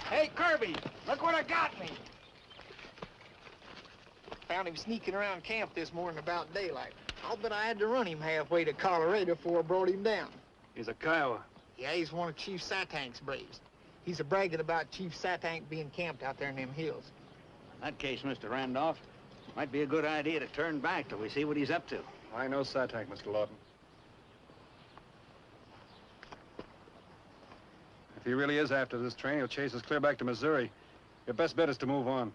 Hey, Kirby, look what I got me. Found him sneaking around camp this morning about daylight. I'll bet I had to run him halfway to Colorado before I brought him down. He's a Kiowa. Yeah, he's one of Chief Satank's braves. He's a bragging about Chief Satank being camped out there in them hills. In that case, Mr. Randolph, might be a good idea to turn back till we see what he's up to. I know Satank, Mr. Lawton. If he really is after this train, he'll chase us clear back to Missouri. Your best bet is to move on.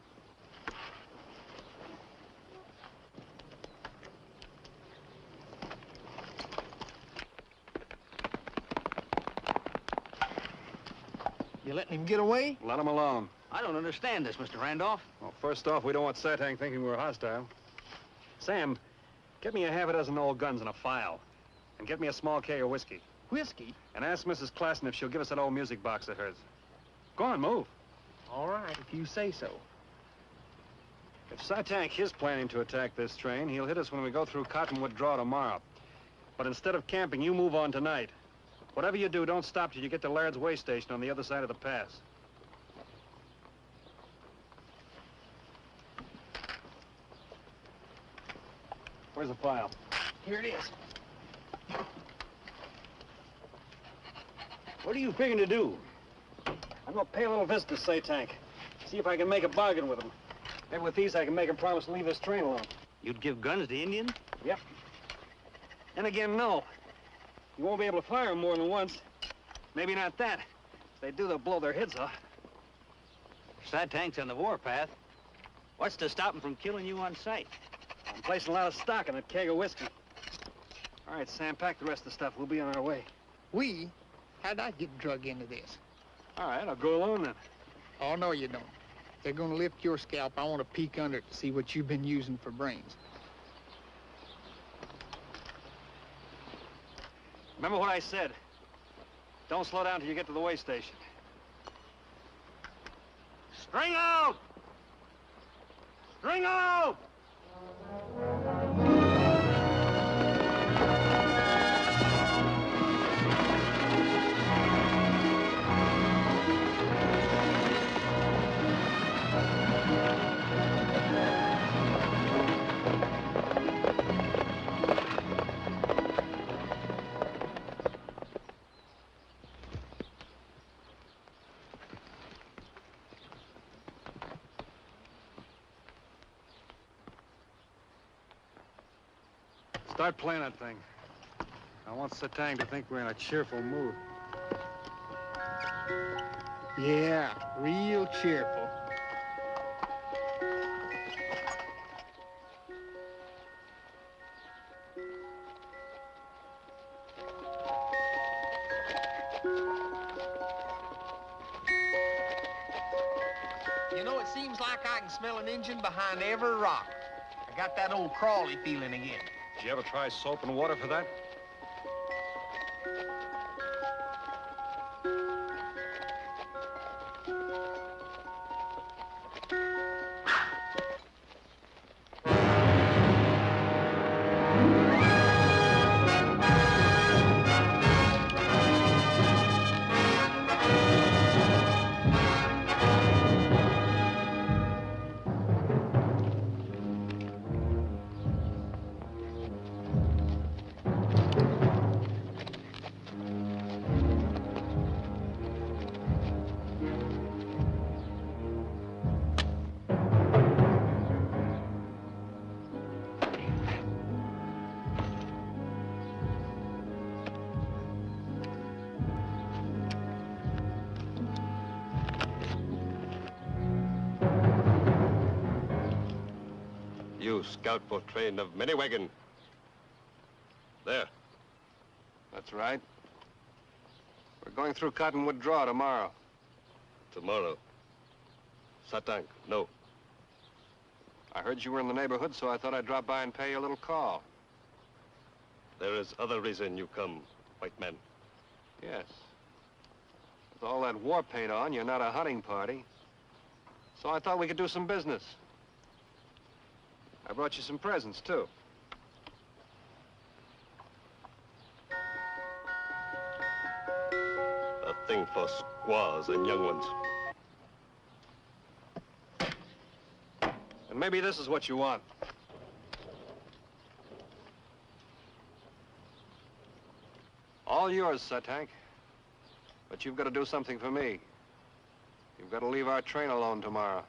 You letting him get away? Let him alone. I don't understand this, Mr. Randolph. Well, first off, we don't want Satank thinking we're hostile. Sam, get me a half a dozen old guns and a file. And get me a small keg of whiskey. Whiskey? And ask Mrs. Klassen if she'll give us that old music box of hers. Go on, move. All right, if you say so. If Satank is planning to attack this train, he'll hit us when we go through Cottonwood Draw tomorrow. But instead of camping, you move on tonight. Whatever you do, don't stop till you get to Laird's way station on the other side of the pass. Where's the file? Here it is. What are you figuring to do? I'm gonna pay a little visit to Satank. See if I can make a bargain with him. Maybe with these I can make him promise to leave this train alone. You'd give guns to Indians? Yep. And again, no. You won't be able to fire them more than once. Maybe not that. If they do, they'll blow their heads off. Satank's on the warpath. What's to stop him from killing you on sight? I'm placing a lot of stock in that keg of whiskey. All right, Sam, pack the rest of the stuff. We'll be on our way. We? How'd I get drug into this? All right, I'll go alone then. Oh, no, you don't. They're gonna lift your scalp. I want to peek under it to see what you've been using for brains. Remember what I said. Don't slow down till you get to the way station. String out! String out! Start playing that thing. I want Satank to think we're in a cheerful mood. Yeah, real cheerful. You know, it seems like I can smell an engine behind every rock. I got that old crawly feeling again. Did you ever try soap and water for that? You scout for train of many wagon. There. That's right. We're going through Cottonwood Draw tomorrow. Tomorrow. Satank, no. I heard you were in the neighborhood, so I thought I'd drop by and pay you a little call. There is other reason you come, white man. Yes. With all that war paint on, you're not a hunting party. So I thought we could do some business. I brought you some presents, too. A thing for squaws and young ones. And maybe this is what you want. All yours, Satank. But you've got to do something for me. You've got to leave our train alone tomorrow.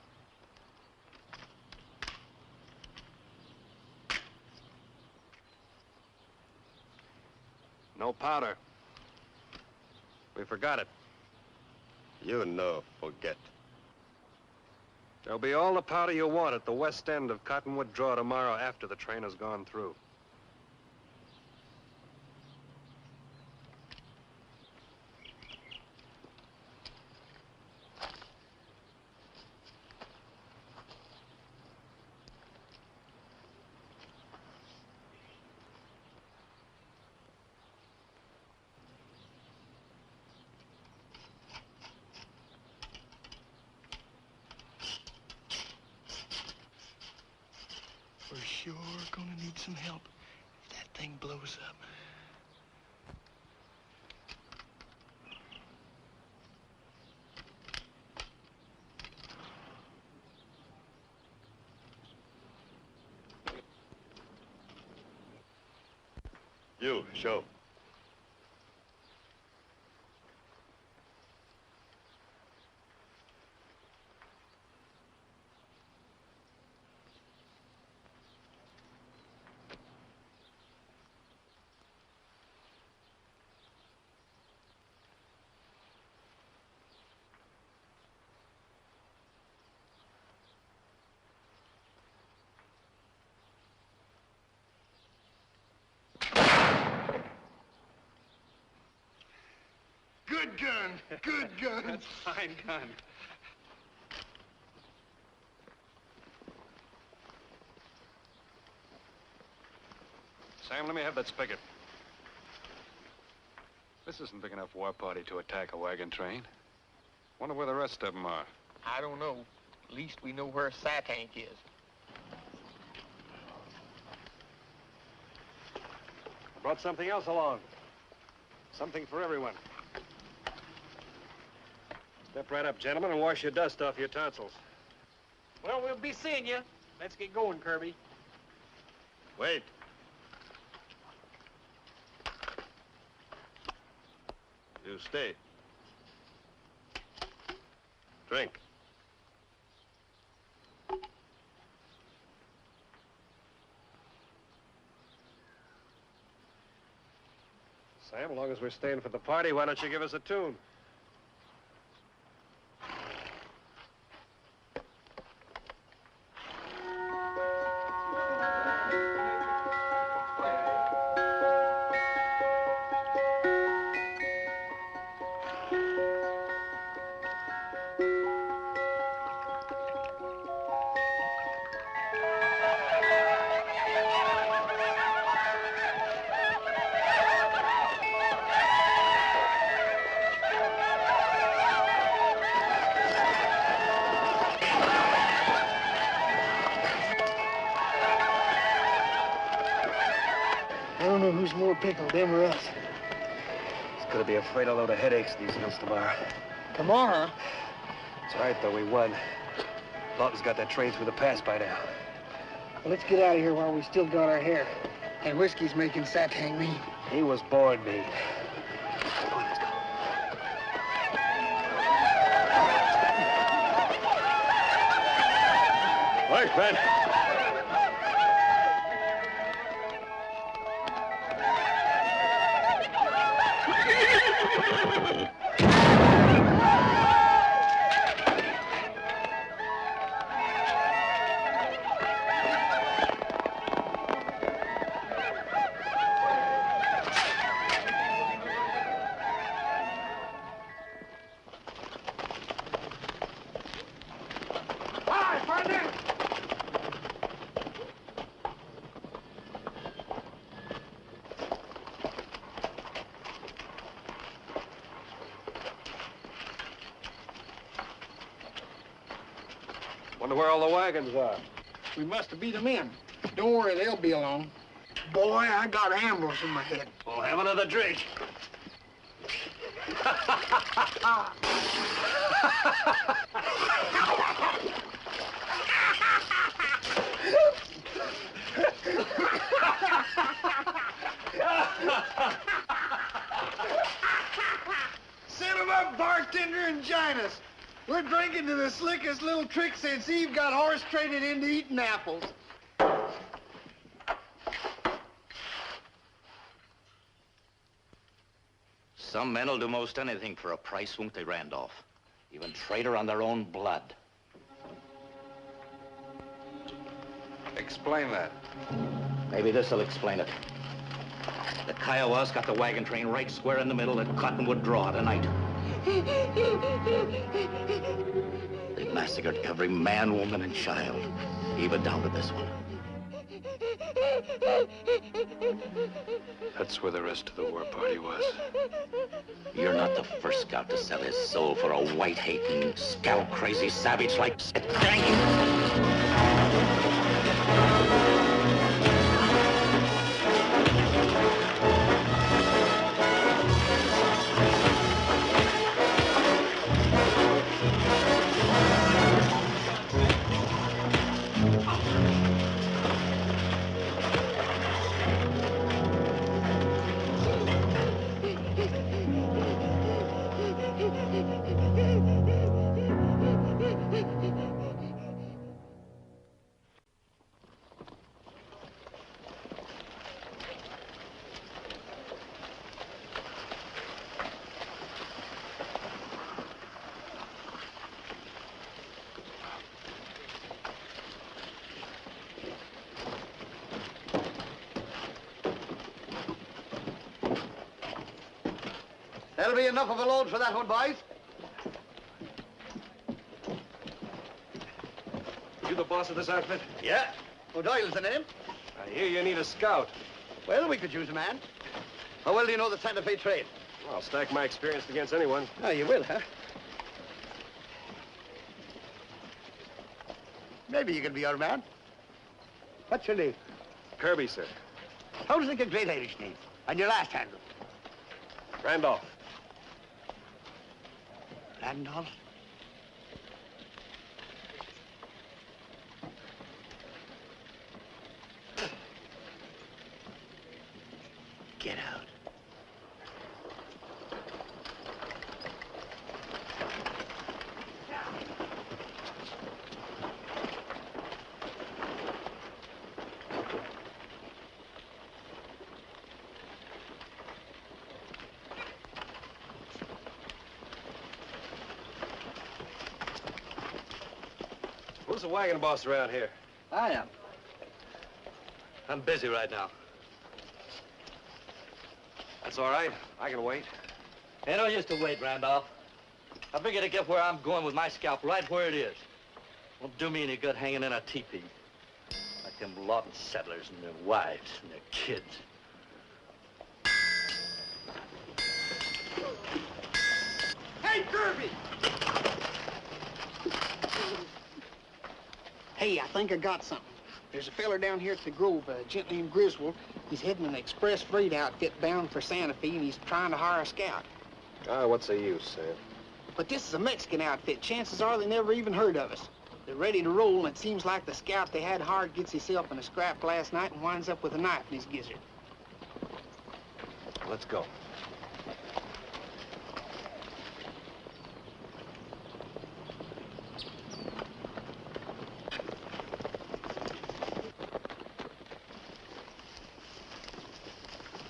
No powder. We forgot it. You know, forget. There'll be all the powder you want at the west end of Cottonwood Draw tomorrow after the train has gone through. We're sure gonna need some help if that thing blows up. You, show. Good gun, good gun. That's a fine gun. Sam, let me have that spigot. This isn't big enough war party to attack a wagon train. Wonder where the rest of them are. I don't know. At least we know where Satank is. I brought something else along. Something for everyone. Step right up, gentlemen, and wash your dust off your tonsils. Well, we'll be seeing you. Let's get going, Kirby. Wait. You stay. Drink. Sam, as long as we're staying for the party, why don't you give us a tune? I don't know who's more pickled, them or us. It's gonna be a freighter load of headaches these hills tomorrow. Tomorrow? It's all right, though, we won. Lawton's got that train through the pass by now. Well, let's get out of here while we still got our hair. And whiskey's making Satank mean. He was born mean. Come on, let's go. Work, man. Wonder where all the wagons are. We must have beat them in. Don't worry, they'll be along. Boy, I got ambrose in my head. We'll have another drink. bartender and join us. We're drinking to the slickest little trick since Eve got horse traded into eating apples. Some men will do most anything for a price, won't they, Randolph? Even traitor on their own blood. Explain that. Maybe this'll explain it. The Kiowas got the wagon train right square in the middle at Cottonwood Draw tonight. They massacred every man, woman, and child, even down to this one. That's where the rest of the war party was. You're not the first scout to sell his soul for a white-hating, scalp-crazy savage like Thank you. That'll be enough of a load for that one, boys. You the boss of this outfit? Yeah. O'Doyle's the name. I hear you need a scout. Well, we could use a man. How well do you know the Santa Fe trade? Well, I'll stack my experience against anyone. Oh, you will, huh? Maybe you can be our man. What's your name? Kirby, sir. Sounds like a great Irish name. And your last handle? Randolph. Randolph? Get out. Who's the wagon boss around here? I am. I'm busy right now. That's all right. I can wait. Ain't no use to wait, Randolph. I figure to get where I'm going with my scalp right where it is. Won't do me any good hanging in a teepee. Like them Lawton settlers and their wives and their kids. Hey, Kirby! Hey, I think I got something. There's a feller down here at the Grove, a gent named Griswold. He's heading an express freight outfit bound for Santa Fe, and he's trying to hire a scout. Ah, what's the use, Sam? But this is a Mexican outfit. Chances are they never even heard of us. They're ready to roll, and it seems like the scout they had hired gets himself in a scrap last night and winds up with a knife in his gizzard. Let's go.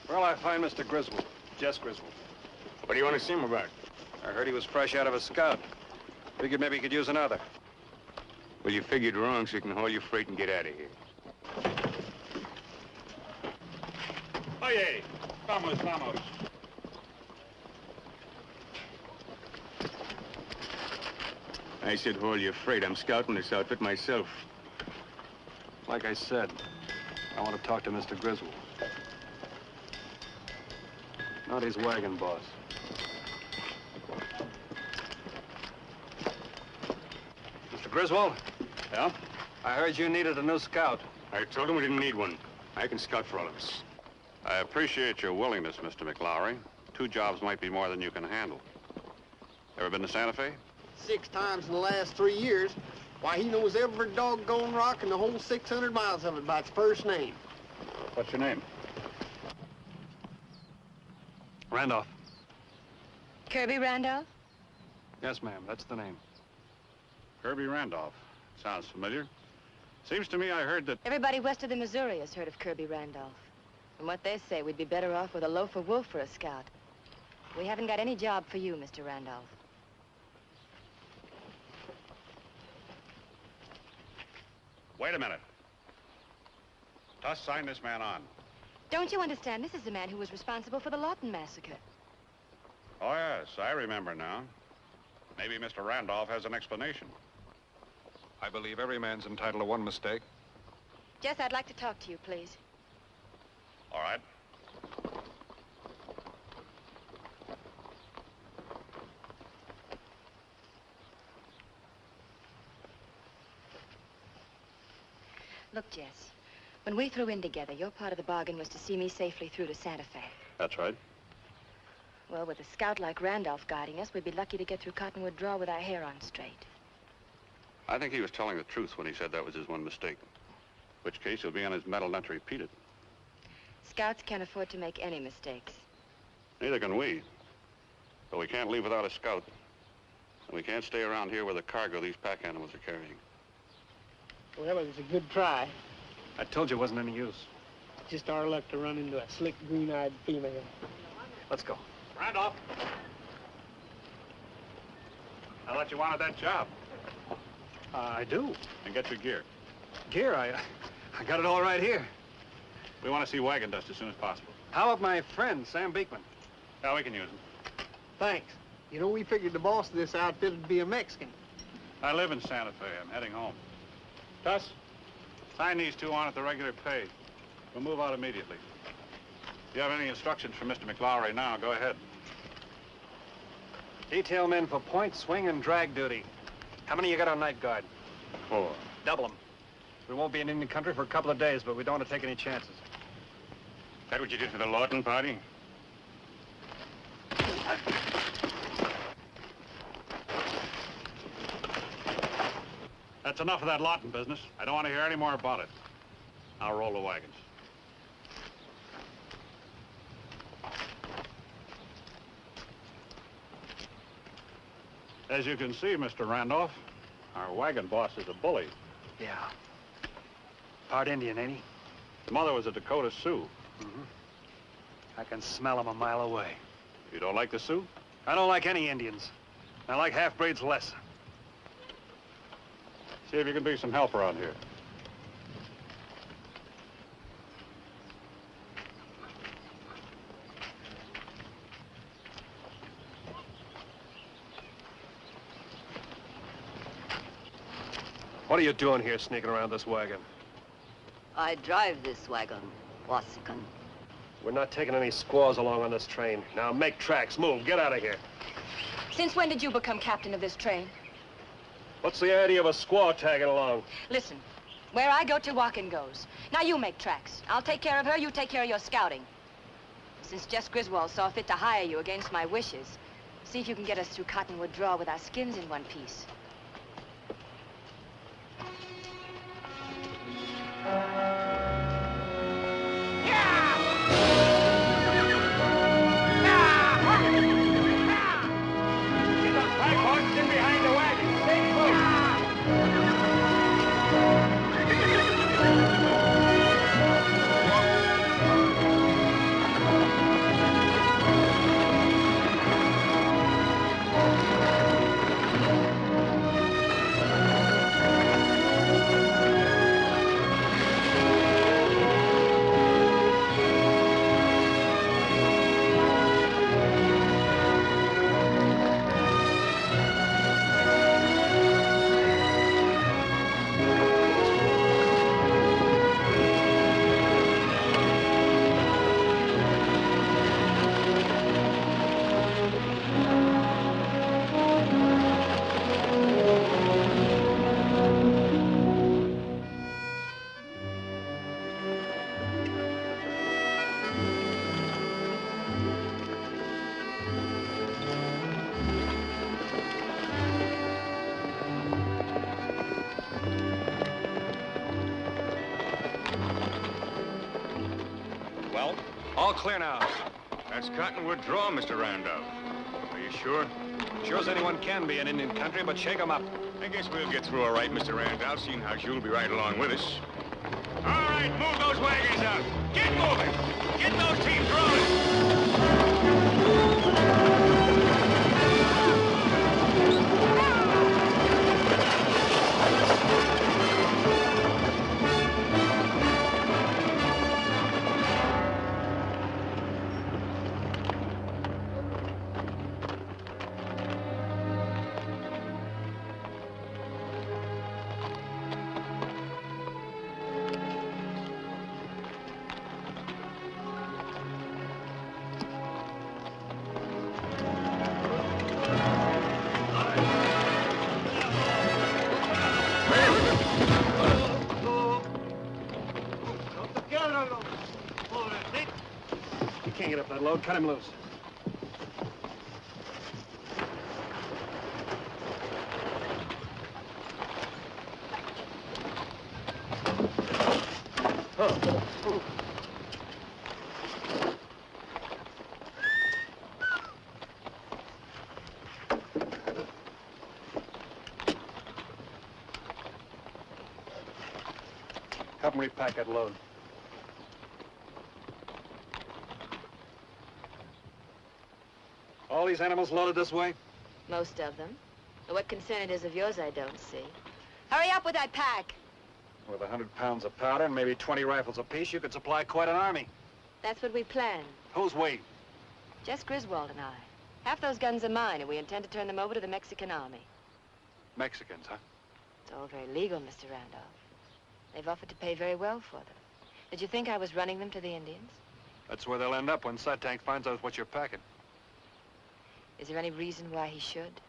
Where'll I find Mr. Griswold? Jess Griswold. What do you want to see him about? I heard he was fresh out of a scout. Figured maybe he could use another. Well, you figured wrong, so you can haul your freight and get out of here. Oye, vamos, vamos. I said haul your freight. I'm scouting this outfit myself. Like I said, I want to talk to Mr. Griswold. Not his wagon boss. Mr. Griswold? Yeah? I heard you needed a new scout. I told him we didn't need one. I can scout for all of us. I appreciate your willingness, Mr. McLowry. 2 jobs might be more than you can handle. Ever been to Santa Fe? 6 times in the last 3 years. Why, he knows every doggone rock in the whole 600 miles of it by its first name. What's your name? Randolph. Kirby Randolph? Yes, ma'am, that's the name. Kirby Randolph. Sounds familiar. Seems to me I heard that... Everybody west of the Missouri has heard of Kirby Randolph. From what they say, we'd be better off with a loaf of wolf for a scout. We haven't got any job for you, Mr. Randolph. Wait a minute. Tuss, sign this man on. Don't you understand? This is the man who was responsible for the Lawton massacre. Oh, yes, I remember now. Maybe Mr. Randolph has an explanation. I believe every man's entitled to one mistake. Jess, I'd like to talk to you, please. All right. Look, Jess, when we threw in together, your part of the bargain was to see me safely through to Santa Fe. That's right. Well, with a scout like Randolph guiding us, we'd be lucky to get through Cottonwood Draw with our hair on straight. I think he was telling the truth when he said that was his one mistake. In which case, he'll be on his medal not to repeat it. Scouts can't afford to make any mistakes. Neither can we. But we can't leave without a scout. And we can't stay around here with the cargo these pack animals are carrying. Well, it was a good try. I told you it wasn't any use. Just our luck to run into a slick, green-eyed female. Let's go. Randolph! I thought you wanted that job. I do. And get your gear. Gear, I got it all right here. We want to see wagon dust as soon as possible. How about my friend, Sam Beekman? Yeah, we can use him. Thanks. You know, we figured the boss of this outfit would be a Mexican. I live in Santa Fe. I'm heading home. Tuss, sign these two on at the regular pay. We'll move out immediately. If you have any instructions from Mr. McLaury now, go ahead. Detail men for point, swing, and drag duty. How many you got on night guard? 4. Double them. We won't be in Indian country for a couple of days, but we don't want to take any chances. That what you did for the Lawton party? That's enough of that Lawton business. I don't want to hear any more about it. I'll roll the wagons. As you can see, Mr. Randolph, our wagon boss is a bully. Yeah. Part Indian, ain't he? His mother was a Dakota Sioux. Mm-hmm. I can smell him a mile away. You don't like the Sioux? I don't like any Indians. I like half-breeds less. See if you can be some help around here. What are you doing here, sneaking around this wagon? I drive this wagon, Wasikan. We're not taking any squaws along on this train. Now make tracks, move, get out of here. Since when did you become captain of this train? What's the idea of a squaw tagging along? Listen, where I go, Tewakin goes. Now you make tracks. I'll take care of her, you take care of your scouting. Since Jess Griswold saw fit to hire you against my wishes, see if you can get us through Cottonwood Draw with our skins in one piece. All clear now. That's Cottonwood Draw, Mr. Randolph. Are you sure? Sure as anyone can be in Indian country, but shake 'em up. I guess we'll get through all right, Mr. Randolph, seeing how you'll be right along with us. All right, move those wagons out. Get moving. Get those teams rolling. You can't get up that load. Cut him loose. Help him repack that load. All these animals loaded this way? Most of them. But what concern it is of yours, I don't see. Hurry up with that pack. With 100 pounds of powder and maybe 20 rifles apiece, you could supply quite an army. That's what we planned. Who's we? Just Griswold and I. Half those guns are mine, and we intend to turn them over to the Mexican army. Mexicans, huh? It's all very legal, Mr. Randolph. They've offered to pay very well for them. Did you think I was running them to the Indians? That's where they'll end up when Satank finds out what you're packing. Is there any reason why he should?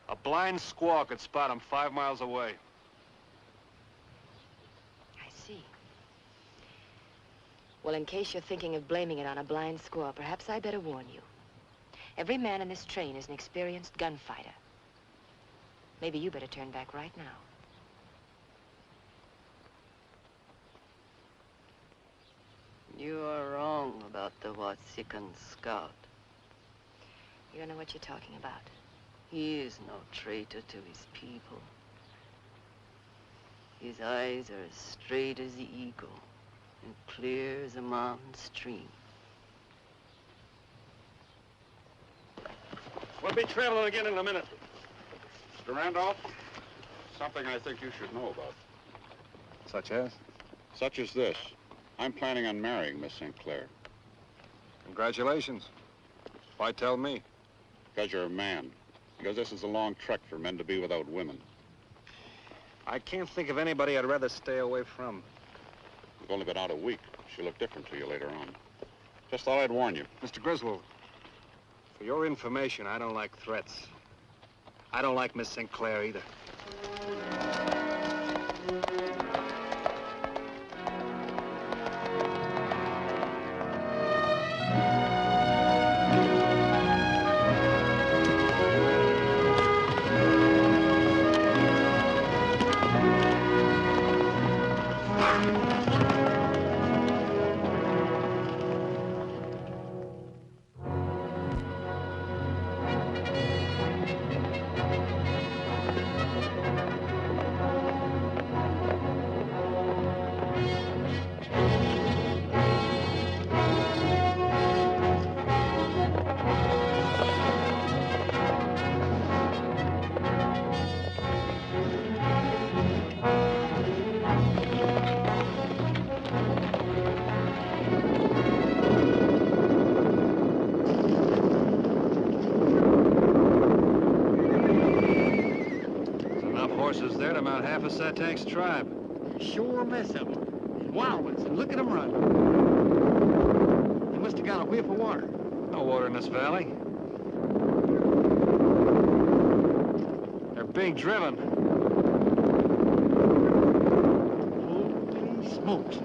A blind squaw could spot him 5 miles away. I see. Well, in case you're thinking of blaming it on a blind squaw, perhaps I better warn you. Every man in this train is an experienced gunfighter. Maybe you better turn back right now. You are wrong about the Wasikan scout. You don't know what you're talking about. He is no traitor to his people. His eyes are as straight as the eagle and clear as a mountain stream. We'll be traveling again in a minute. Mr. Randolph, something I think you should know about. Such as? Such as this. I'm planning on marrying Miss St. Clair. Congratulations. Why tell me? Because you're a man. Because this is a long trek for men to be without women. I can't think of anybody I'd rather stay away from. We've only been out a week. She'll look different to you later on. Just thought I'd warn you. Mr. Griswold, for your information, I don't like threats. I don't like Miss St. Clair either. Horses there to mount half of Satank's tribe. Sure mess of them. And wild ones, and look at them run. They must have got a whiff of water. No water in this valley. They're being driven. Holy smokes.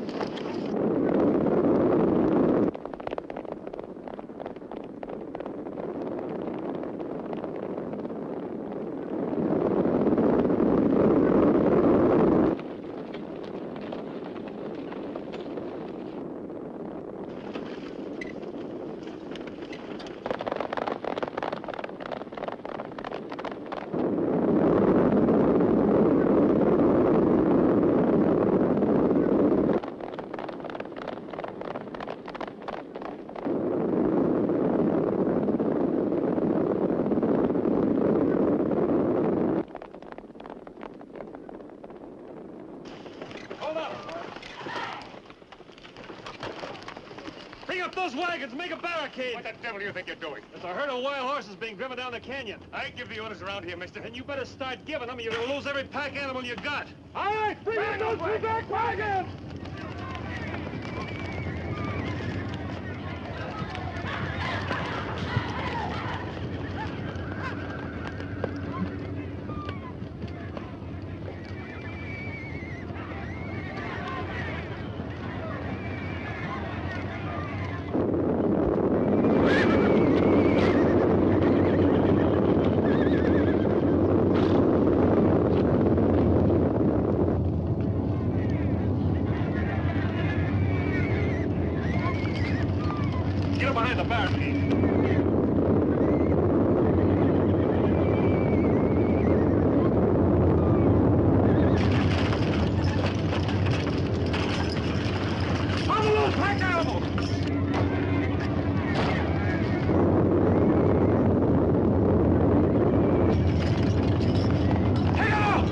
those wagons, make a barricade. What the devil do you think you're doing? There's a herd of wild horses being driven down the canyon. I give the orders around here, mister. And you better start giving them, or you're gonna lose every pack animal you got. All right, bring in those two back wagons! Get them behind the barricade. On the loose, pack animals! Take them out!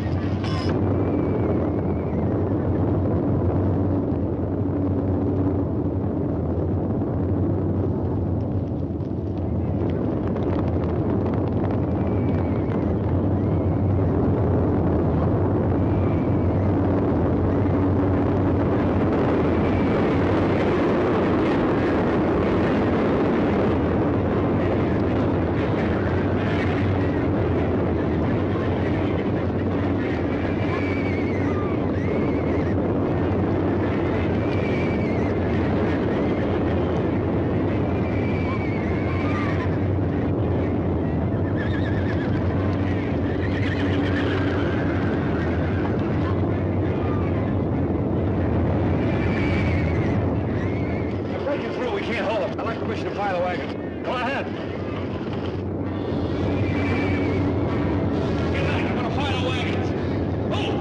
Permission to fire the wagon. Go ahead. Good night. I'm gonna fire the wagons. Move!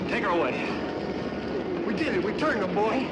Take her away. We did it. We turned them, boy.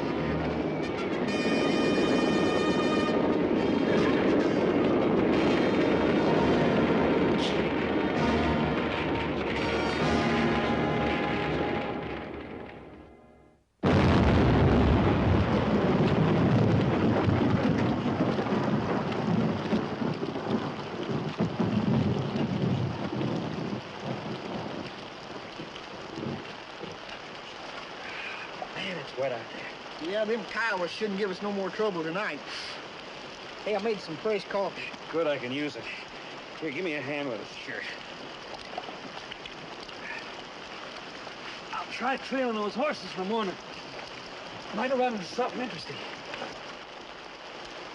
Man, it's wet out there. Yeah, them Kiowas shouldn't give us no more trouble tonight. Hey, I made some fresh coffee. Good, I can use it. Here, give me a hand with it. Sure. I'll try trailing those horses in the morning. Might have run into something interesting.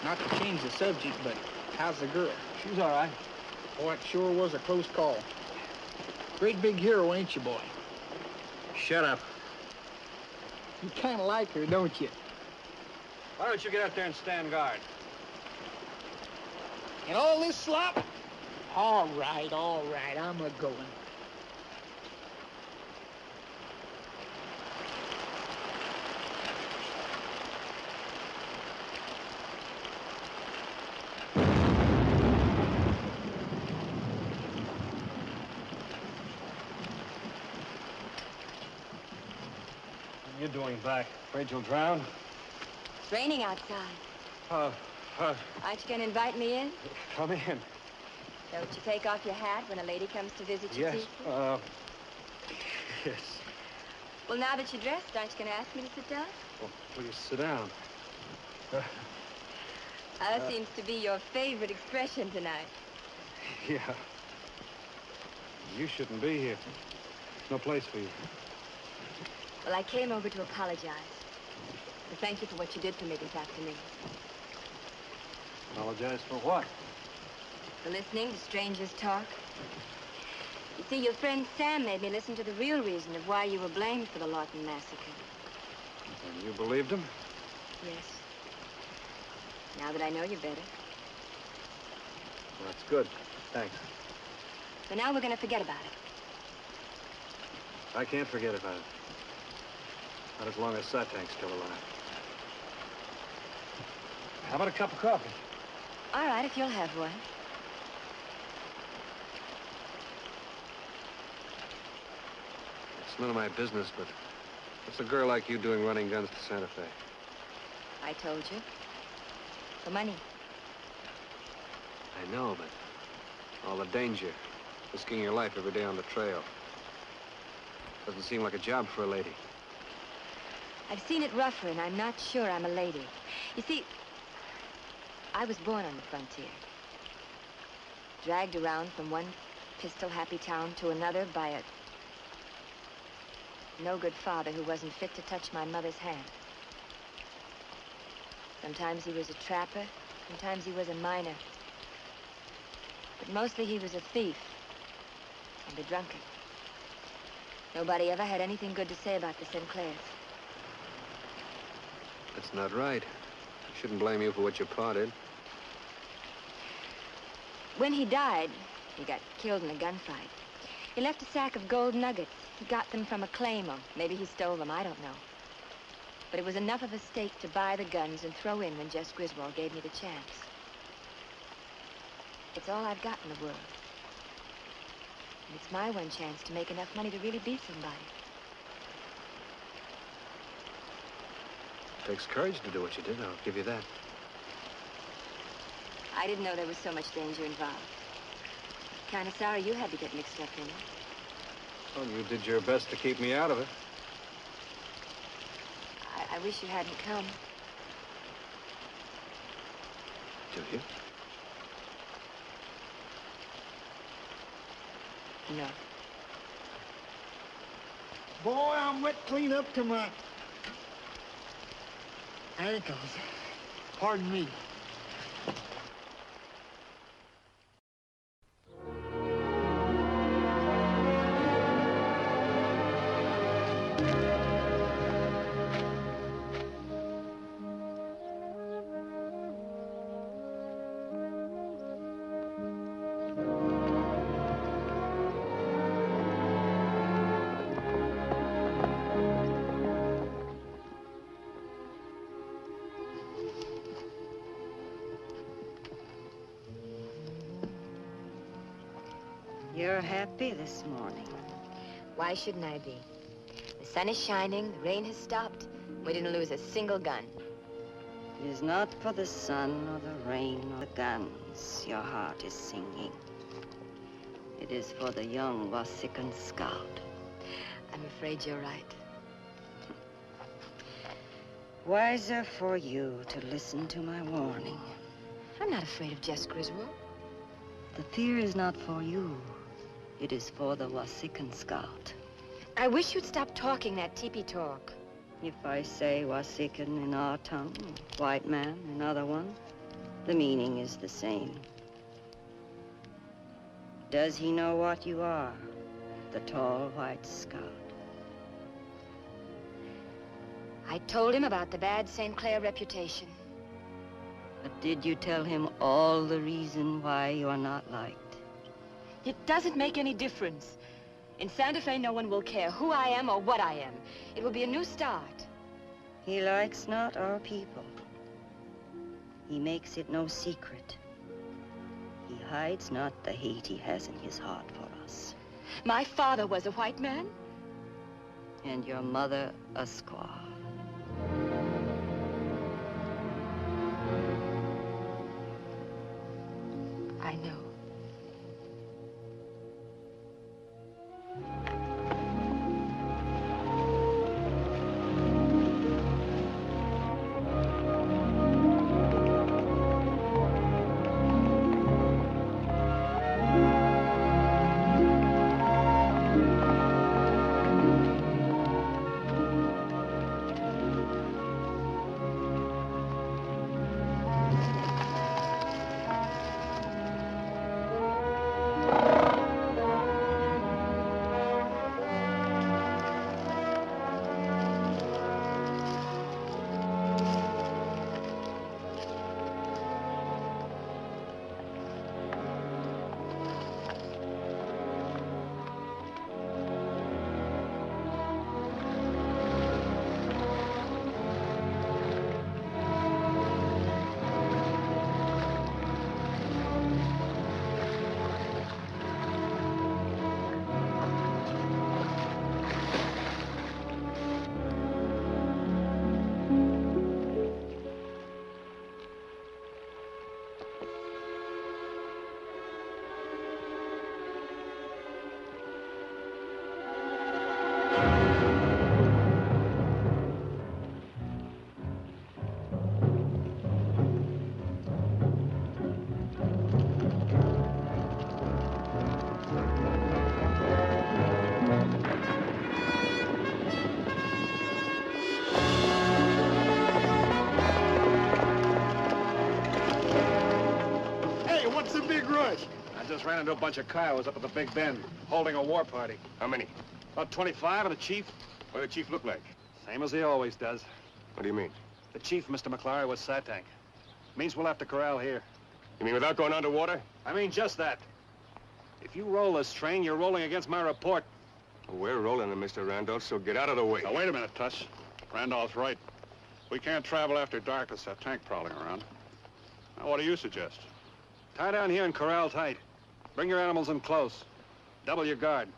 Not to change the subject, but how's the girl? She's all right. Boy, it sure was a close call. Great big hero, ain't you, boy? Shut up. You kind of like her, don't you? Why don't you get out there and stand guard? And all this slop? All right, I'm a-going. What are you doing back? Afraid you'll drown? It's raining outside. Aren't you going to invite me in? Come in. Don't you take off your hat when a lady comes to visit you, Yes, Chief? yes. Well, now that you're dressed, aren't you going to ask me to sit down? Well, please sit down. That seems to be your favorite expression tonight. Yeah. You shouldn't be here. No place for you. Well, I came over to apologize. To thank you for what you did for me this afternoon. Apologize for what? For listening to strangers talk. You see, your friend Sam made me listen to the real reason of why you were blamed for the Lawton massacre. And you believed him? Yes. Now that I know you better. Well, that's good. Thanks. So now we're going to forget about it. I can't forget about it. Not as long as Satank's still alive. How about a cup of coffee? All right, if you'll have one. It's none of my business, but what's a girl like you doing running guns to Santa Fe? I told you. For money. I know, but all the danger, risking your life every day on the trail. Doesn't seem like a job for a lady. I've seen it rougher, and I'm not sure I'm a lady. You see, I was born on the frontier. Dragged around from one pistol-happy town to another by a no-good father who wasn't fit to touch my mother's hand. Sometimes he was a trapper, sometimes he was a miner. But mostly he was a thief and a drunkard. Nobody ever had anything good to say about the Sinclairs. That's not right. I shouldn't blame you for what your pa did. When he died, he got killed in a gunfight. He left a sack of gold nuggets. He got them from a claim, or maybe he stole them, I don't know. But it was enough of a stake to buy the guns and throw in when Jess Griswold gave me the chance. It's all I've got in the world. And it's my one chance to make enough money to really be somebody. It takes courage to do what you did, I'll give you that. I didn't know there was so much danger involved. Kind of sorry you had to get mixed up in it. Well, you did your best to keep me out of it. I wish you hadn't come. Do you? No. Boy, I'm wet clean up to my ankles. Pardon me. You're happy this morning. Why shouldn't I be? The sun is shining, the rain has stopped. We didn't lose a single gun. It is not for the sun or the rain or the guns your heart is singing. It is for the young Wasikan scout. I'm afraid you're right. Wiser for you to listen to my warning. I'm not afraid of Jess Griswold. The fear is not for you. It is for the Wasikan scout. I wish you'd stop talking that teepee talk. If I say Wasikan in our tongue, white man in other one, the meaning is the same. Does he know what you are, the tall white scout? I told him about the bad St. Clair reputation. But did you tell him all the reason why you are not liked? It doesn't make any difference. In Santa Fe, no one will care who I am or what I am. It will be a new start. He likes not our people. He makes it no secret. He hides not the hate he has in his heart for us. My father was a white man. And your mother a squaw. I know. the big rush? I just ran into a bunch of coyotes up at the Big Bend, holding a war party. How many? About 25 and a chief. What did the chief look like? Same as he always does. What do you mean? The chief, Mr. McLaury, was Satank. Means we'll have to corral here. You mean without going underwater? I mean just that. If you roll this train, you're rolling against my report. Well, we're rolling it, Mr. Randolph, so get out of the way. Now, wait a minute, Tuss. Randolph's right. We can't travel after dark with that tank prowling around. Now, what do you suggest? Tie down here and corral tight. Bring your animals in close. Double your guard.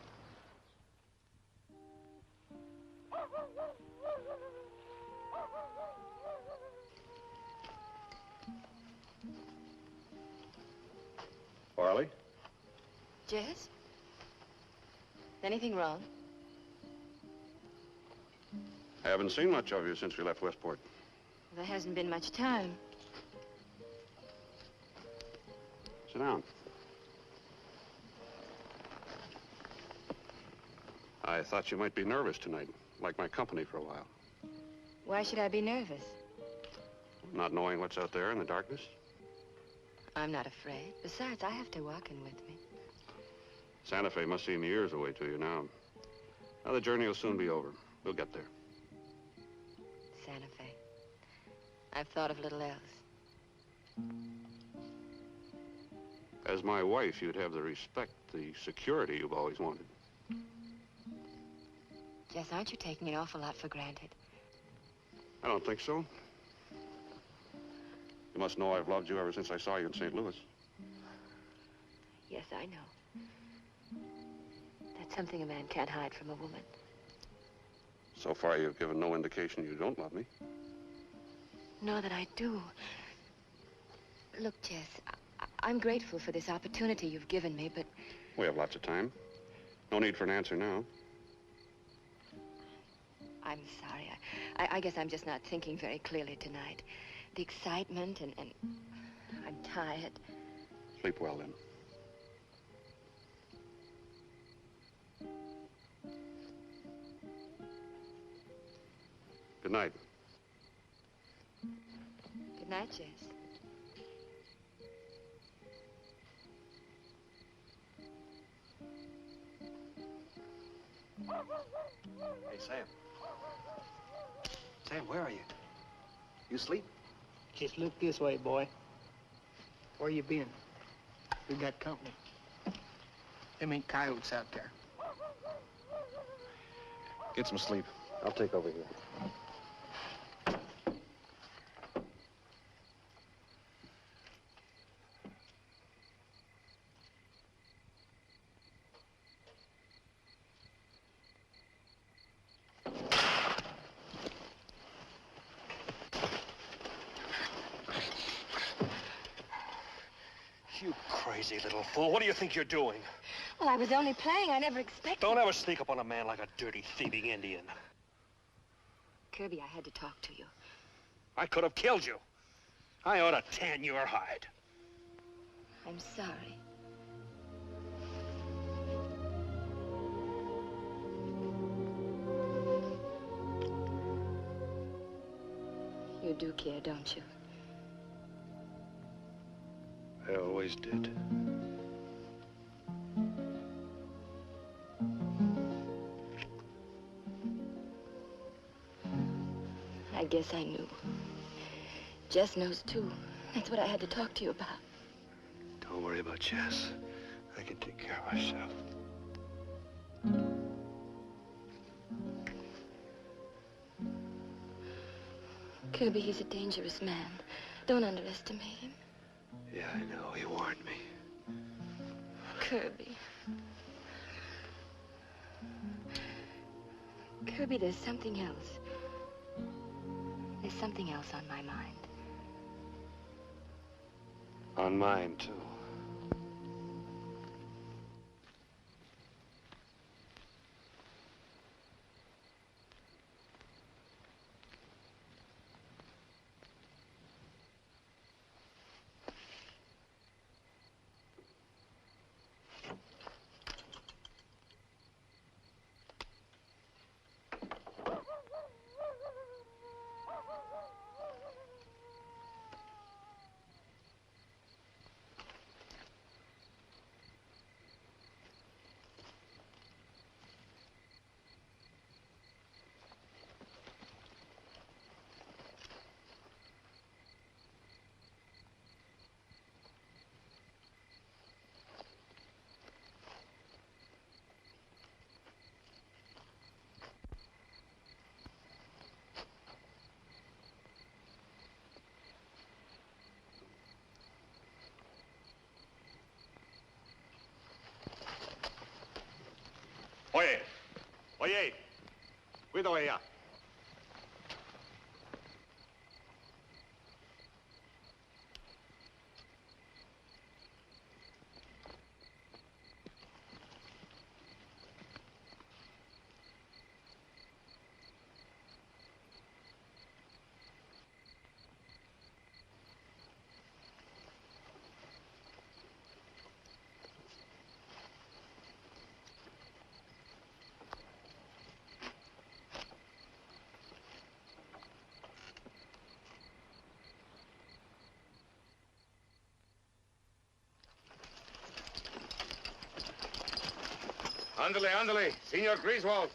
Farley? Jess? Anything wrong? I haven't seen much of you since we left Westport. There hasn't been much time. Sit down. I thought you might be nervous tonight, like my company for a while. Why should I be nervous? Not knowing what's out there in the darkness? I'm not afraid. Besides, I have Tewakin with me. Santa Fe must seem years away to you now. Now the journey will soon be over. We'll get there. Santa Fe. I've thought of little else. As my wife, you'd have the respect, the security you've always wanted. Jess, aren't you taking an awful lot for granted? I don't think so. You must know I've loved you ever since I saw you in St. Louis. Yes, I know. That's something a man can't hide from a woman. So far, you've given no indication you don't love me. No, that I do. Look, Jess, I'm grateful for this opportunity you've given me, but... We have lots of time. No need for an answer now. I'm sorry. I guess I'm just not thinking very clearly tonight. The excitement and I'm tired. Sleep well, then. Good night. Good night, Jess. Hey, Sam. Sam, where are you? You asleep? Just look this way, boy. Where you been? We got company. Them ain't coyotes out there. Get some sleep. I'll take over here. You crazy little fool. What do you think you're doing? Well, I was only playing. I never expected... Don't ever sneak up on a man like a dirty, thieving Indian. Kirby, I had to talk to you. I could have killed you. I ought to tan your hide. I'm sorry. You do care, don't you? I always did. I guess I knew. Jess knows, too. That's what I had to talk to you about. Don't worry about Jess. I can take care of myself. Kirby, he's a dangerous man. Don't underestimate him. Yeah, I know. He warned me. Kirby. Kirby, there's something else. There's something else on my mind. On mine, too. Oye, cuido ella. Ándale, ándale, Senor Griswold.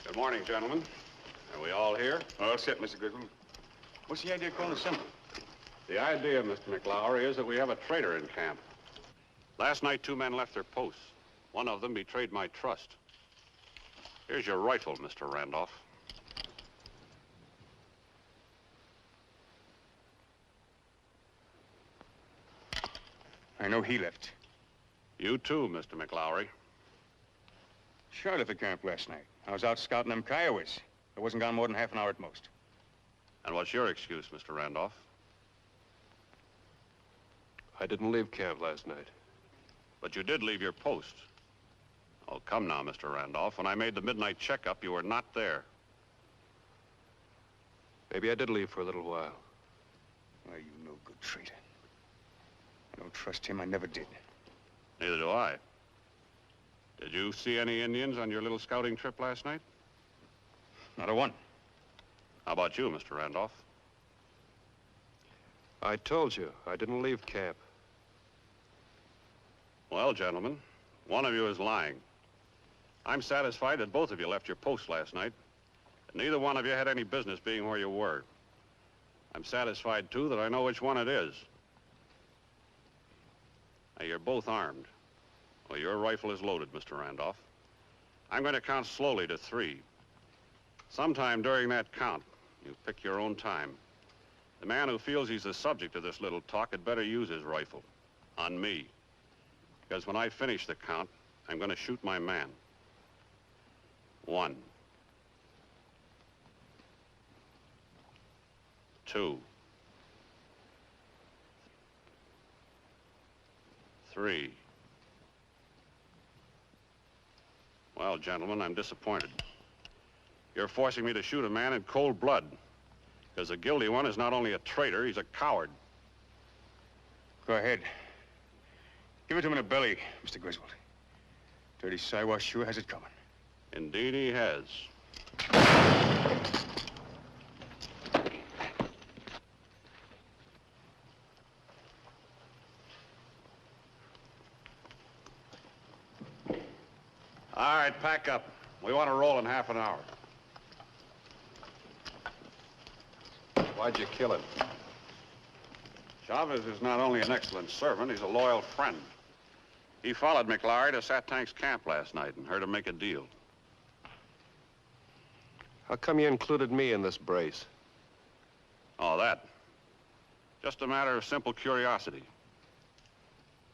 Good morning, gentlemen. Are we all here? All set, Mr. Griswold. What's the idea of calling assembly? The idea, Mr. McLaury, is that we have a traitor in camp. Last night, 2 men left their posts. One of them betrayed my trust. Here's your rifle, Mr. Randolph. I know he left. You too, Mr. McLaury. Sure left the camp last night. I was out scouting them Kiowas. I wasn't gone more than half an hour at most. And what's your excuse, Mr. Randolph? I didn't leave camp last night. But you did leave your post. Oh, come now, Mr. Randolph. When I made the midnight checkup, you were not there. Maybe I did leave for a little while. Why, you no good traitor. I don't trust him. I never did. Neither do I. Did you see any Indians on your little scouting trip last night? Not a one. How about you, Mr. Randolph? I told you, I didn't leave camp. Well, gentlemen, one of you is lying. I'm satisfied that both of you left your post last night, and neither one of you had any business being where you were. I'm satisfied, too, that I know which one it is. Now, you're both armed. Well, your rifle is loaded, Mr. Randolph. I'm going to count slowly to 3. Sometime during that count, you pick your own time. The man who feels he's the subject of this little talk had better use his rifle. On me. Because when I finish the count, I'm going to shoot my man. 1. 2. 3. Well, gentlemen, I'm disappointed. You're forcing me to shoot a man in cold blood. Because the guilty one is not only a traitor, he's a coward. Go ahead. Give it to him in the belly, Mr. Griswold. Dirty Siwash sure has it coming. Indeed he has. All right, pack up. We want to roll in half an hour. Why'd you kill him? Chavez is not only an excellent servant, he's a loyal friend. He followed McLaury to Satank's camp last night and heard him make a deal. How come you included me in this brace? Oh, that. Just a matter of simple curiosity.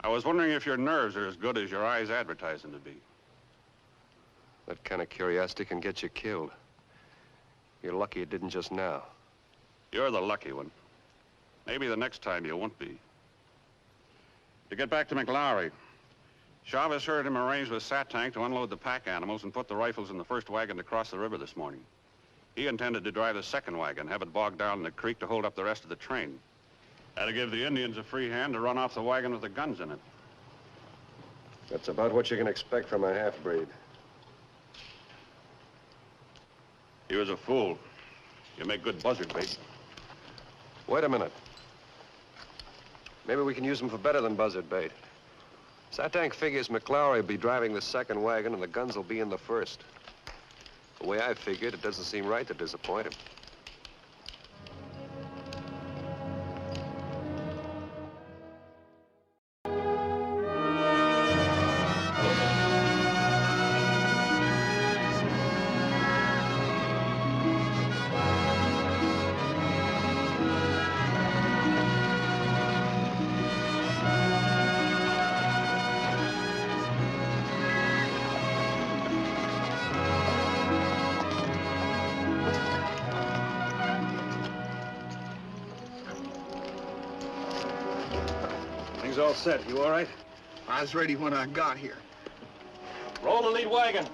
I was wondering if your nerves are as good as your eyes advertise them to be. That kind of curiosity can get you killed. You're lucky it didn't just now. You're the lucky one. Maybe the next time you won't be. To get back to McLaury, Chavez heard him arrange with Satank to unload the pack animals and put the rifles in the first wagon to cross the river this morning. He intended to drive the second wagon, have it bogged down in the creek to hold up the rest of the train. That'll give the Indians a free hand to run off the wagon with the guns in it. That's about what you can expect from a half-breed. He was a fool. You make good buzzard bait. Wait a minute. Maybe we can use them for better than buzzard bait. Satank figures McLaury will be driving the second wagon and the guns will be in the first. The way I figured, it doesn't seem right to disappoint him. Wagons all set. You all right? I was ready when I got here. Roll the lead wagon.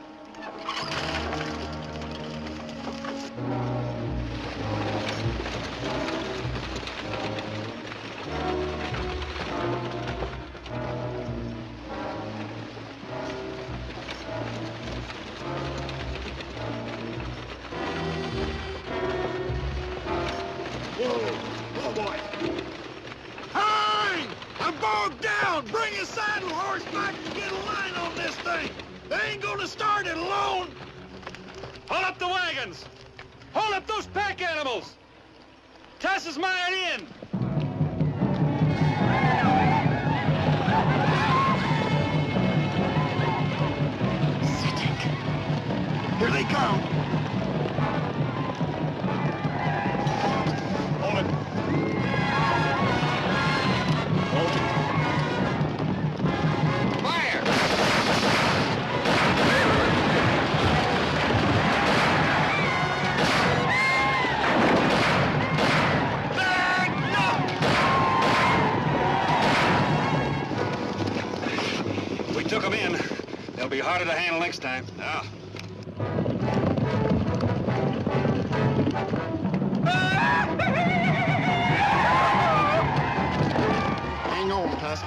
Oh, boy. Hi! I'm bogged down! Bring a saddle horse back and get a line on this thing! They ain't gonna start it alone! Hold up the wagons! Hold up those pack animals! Tess is mine in! Here they come! Hold it. Hold it. Fire! We took them in. They'll be harder to handle next time. Now. Hang on, Tuss.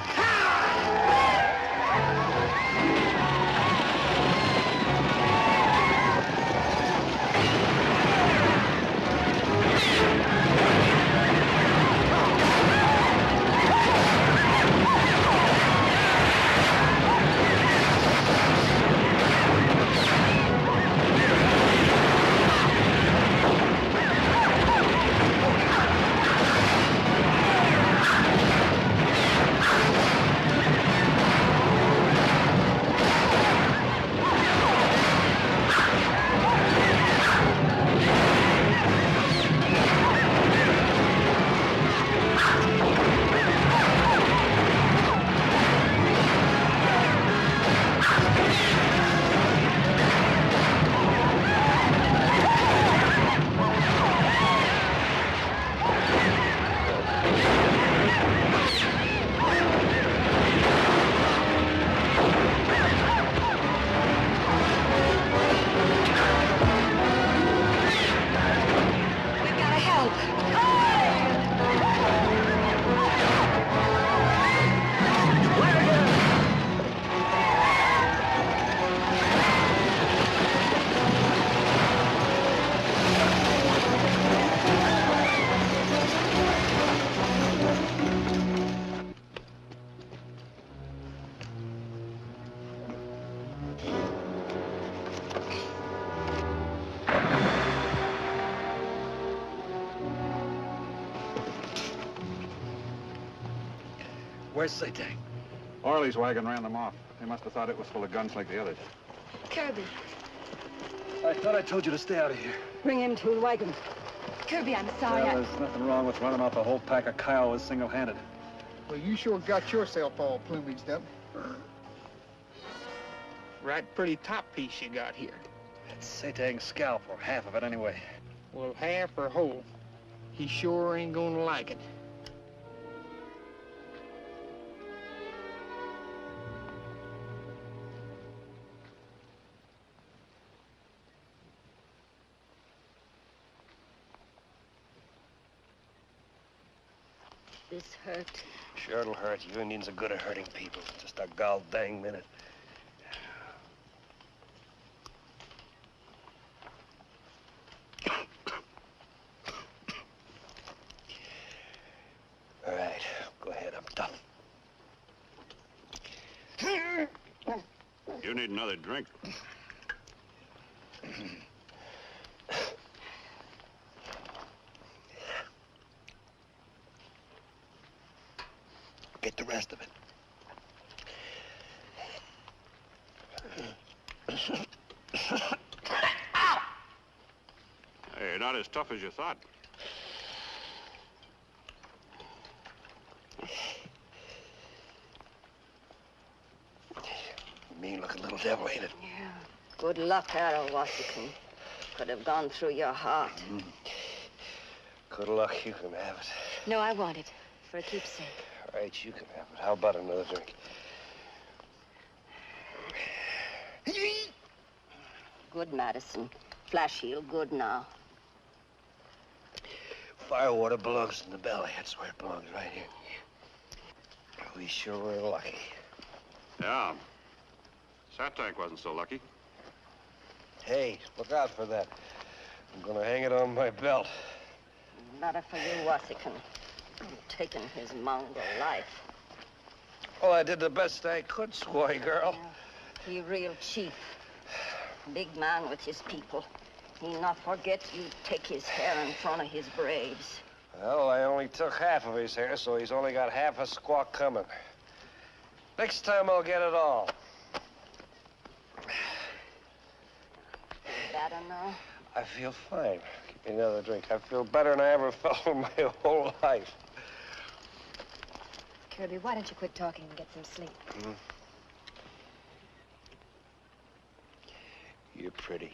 Where's Satang? Orley's wagon ran them off. They must have thought it was full of guns like the others. Kirby. I thought I told you to stay out of here. Bring him to the wagon. Kirby, I'm sorry. Well, there's nothing wrong with running off a whole pack of Kiowas single-handed. Well, you sure got yourself all plumaged up. Right pretty top piece you got here. It's Satang's scalp, or half of it anyway. Well, half or whole, he sure ain't gonna like it. This hurt. Sure it'll hurt. You Indians are good at hurting people. Just a gall dang minute. All right, go ahead. I'm tough. You need another drink. Get the rest of it. Hey, not as tough as you thought. Mean-looking little devil, ain't it? Yeah. Good luck, Arrow Washington. Could have gone through your heart. Good luck. You can have it. No, I want it. For a keepsake. right, you can have it. How about another drink? Good, Madison. Flash heel, good now. Firewater belongs in the belly. That's where it belongs, right here. We sure were lucky. Yeah. Sat Tank wasn't so lucky. Hey, look out for that. I'm gonna hang it on my belt. Better for you, Washington. Taking his mongrel life. Well, I did the best I could, squaw girl. He real chief. Big man with his people. He not forget you take his hair in front of his braves. Well, I only took half of his hair, so he's only got half a squawk coming. Next time I'll get it all. Better now? I feel fine. Give me another drink. I feel better than I ever felt in my whole life. Kirby, why don't you quit talking and get some sleep? Mm-hmm. You're pretty.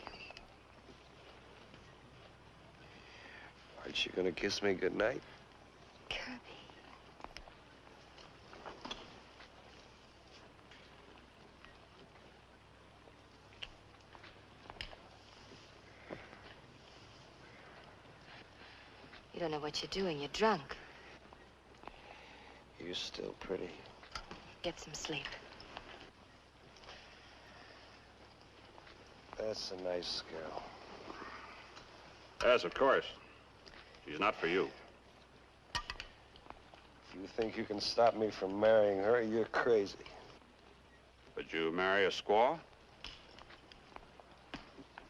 Aren't you gonna kiss me goodnight? Kirby. You don't know what you're doing. You're drunk. You're still pretty. Get some sleep. That's a nice girl. Yes, of course. She's not for you. If you think you can stop me from marrying her, you're crazy. Would you marry a squaw?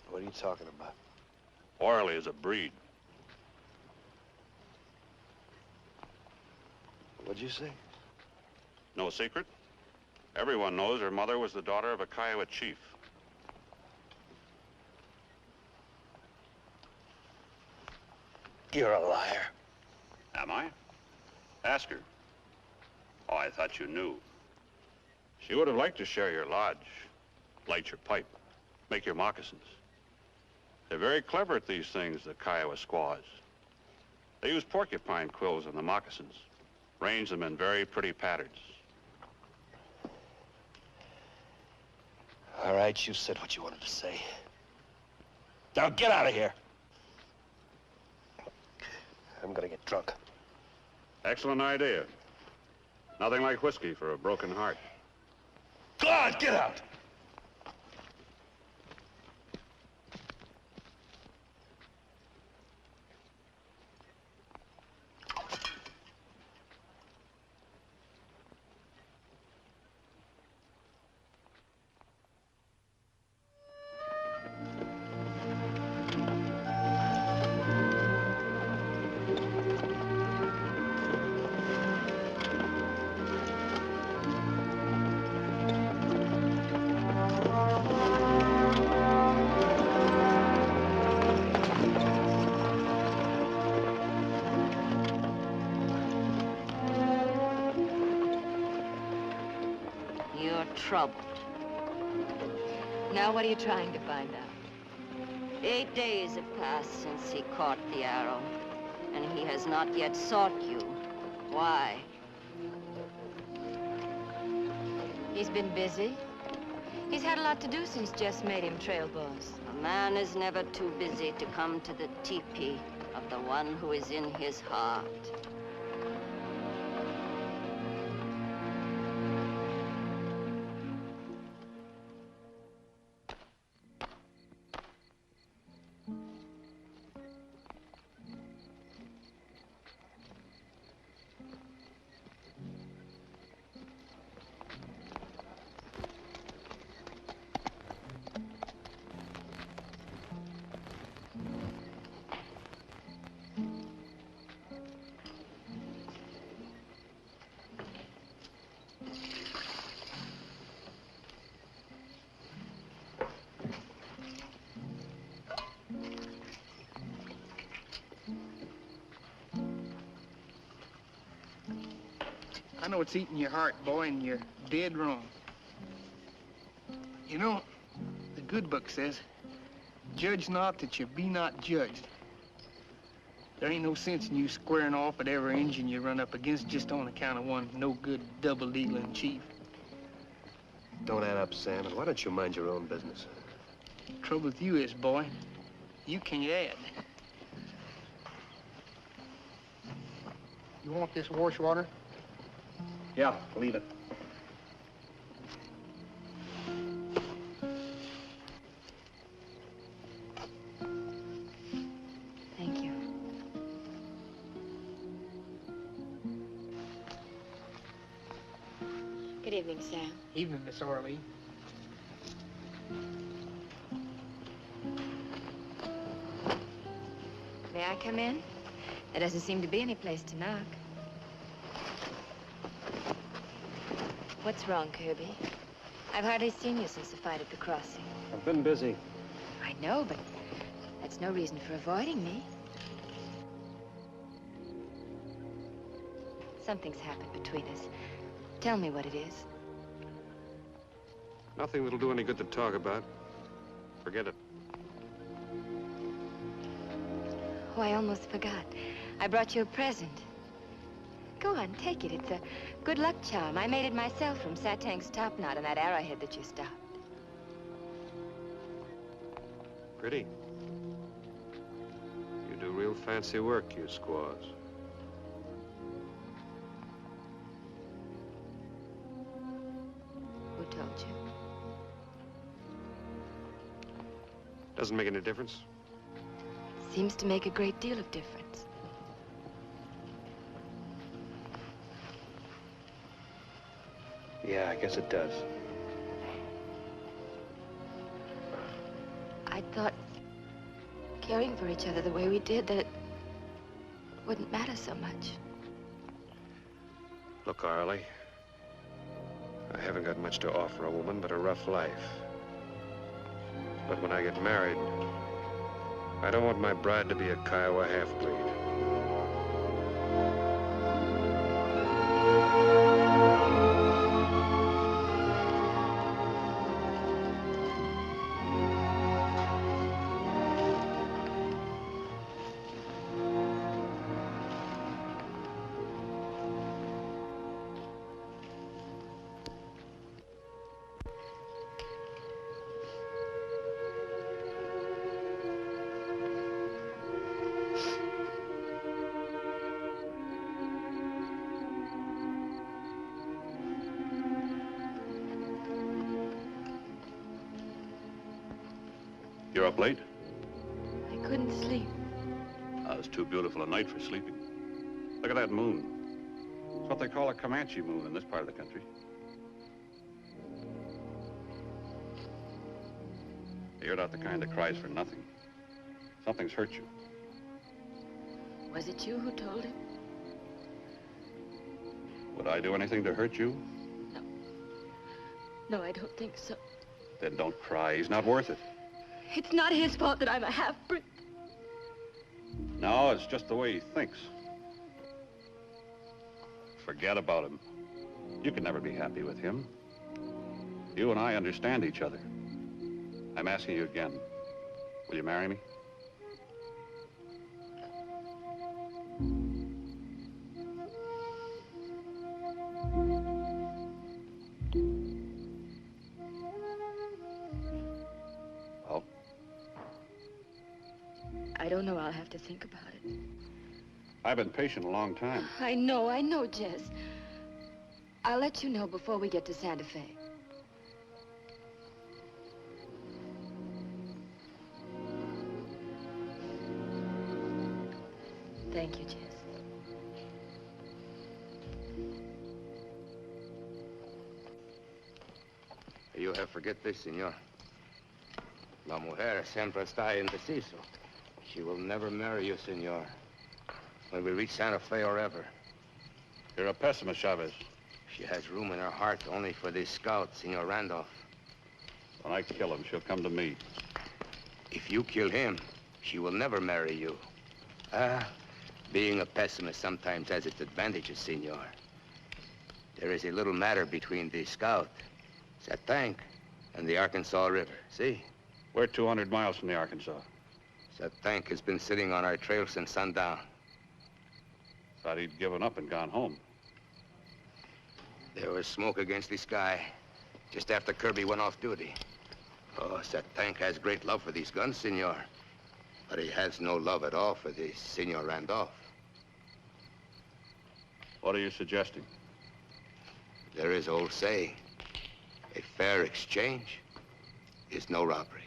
What are you talking about? Orley is a breed. What'd you say? No secret. Everyone knows her mother was the daughter of a Kiowa chief. You're a liar. Am I? Ask her. Oh, I thought you knew. She would have liked to share your lodge, light your pipe, make your moccasins. They're very clever at these things, the Kiowa squaws. They use porcupine quills on the moccasins, range them in very pretty patterns. All right, you said what you wanted to say. Now get out of here. I'm gonna get drunk. Excellent idea. Nothing like whiskey for a broken heart. God, get out! Troubled. Now what are you trying to find out? 8 days have passed since he caught the arrow, and he has not yet sought you. Why? He's been busy. He's had a lot to do since Jess made him trail boss. A man is never too busy to come to the teepee of the one who is in his heart. I know it's eating your heart, boy, and you're dead wrong. You know, the good book says, judge not that you be not judged. There ain't no sense in you squaring off at every Injun you run up against just on account of one no-good double-dealing chief. Don't add up, Sam, and why don't you mind your own business? Trouble with you is, boy, you can't add. You want this wash water? Yeah, leave it. Thank you. Good evening, Sam. Evening, Miss Arlene. May I come in? There doesn't seem to be any place to knock. What's wrong, Kirby? I've hardly seen you since the fight at the crossing. I've been busy. I know, but that's no reason for avoiding me. Something's happened between us. Tell me what it is. Nothing that'll do any good to talk about. Forget it. Oh, I almost forgot. I brought you a present. Go on, take it. It's a good luck charm. I made it myself from Satank's topknot and that arrowhead that you stopped. Pretty. You do real fancy work, you squaws. Who told you? Doesn't make any difference. Seems to make a great deal of difference. Yeah, I guess it does. I thought caring for each other the way we did, that it wouldn't matter so much. Look, Arlie, I haven't got much to offer a woman but a rough life. But when I get married, I don't want my bride to be a Kiowa half-breed. You're up late? I couldn't sleep. Oh, it's too beautiful a night for sleeping. Look at that moon. It's what they call a Comanche moon in this part of the country. You're not the kind that cries for nothing. Something's hurt you. Was it you who told him? Would I do anything to hurt you? No, I don't think so. Then don't cry. He's not worth it. It's not his fault that I'm a half-breed. No, it's just the way he thinks. Forget about him. You can never be happy with him. You and I understand each other. I'm asking you again. Will you marry me? Oh? I don't know. I'll have to think about it. I've been patient a long time. I know, Jess. I'll let you know before we get to Santa Fe. Thank you, Jess. You have forget this, senor. La mujer siempre está indeciso. She will never marry you, senor. When we reach Santa Fe or ever. You're a pessimist, Chavez. She has room in her heart only for this scout, Senor Randolph. When I kill him, she'll come to me. If you kill him, she will never marry you. Being a pessimist sometimes has its advantages, senor. There is a little matter between the scout, Satank, and the Arkansas River, see? We're 200 miles from the Arkansas. Satank has been sitting on our trail since sundown. Thought he'd given up and gone home. There was smoke against the sky just after Kirby went off duty. Oh, that tank has great love for these guns, senor. But he has no love at all for the Senor Randolph. What are you suggesting? There is old saying, a fair exchange is no robbery.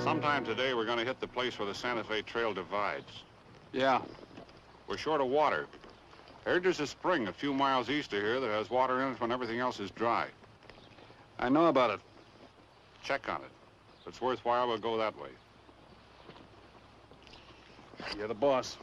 Sometime today, we're going to hit the place where the Santa Fe Trail divides. Yeah. We're short of water. I heard there's a spring a few miles east of here that has water in it when everything else is dry. I know about it. Check on it. If it's worthwhile, we'll go that way. You're the boss.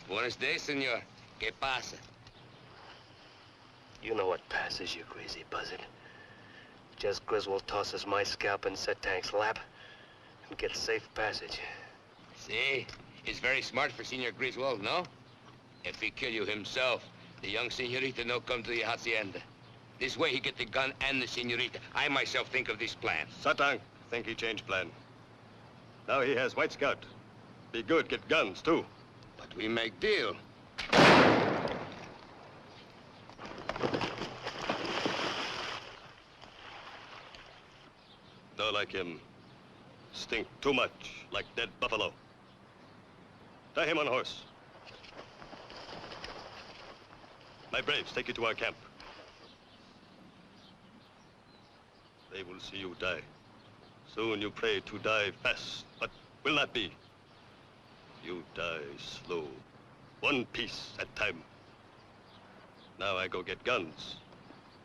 Buenos dias, senor. ¿Qué pasa? You know what passes, you crazy buzzard. Jess Griswold tosses my scalp in Setank's lap and gets safe passage. See? It's very smart for Senor Griswold, no? If he kill you himself, the young senorita no come to the hacienda. This way he get the gun and the senorita. I myself think of this plan. Satang, think he changed plan. Now he has White Scout. Be good, get guns, too. But we make deal. No like him. Stink too much, like dead buffalo. Tie him on a horse. My braves, take you to our camp. They will see you die. Soon you pray to die fast, but will not be. You die slow, one piece at time. Now I go get guns.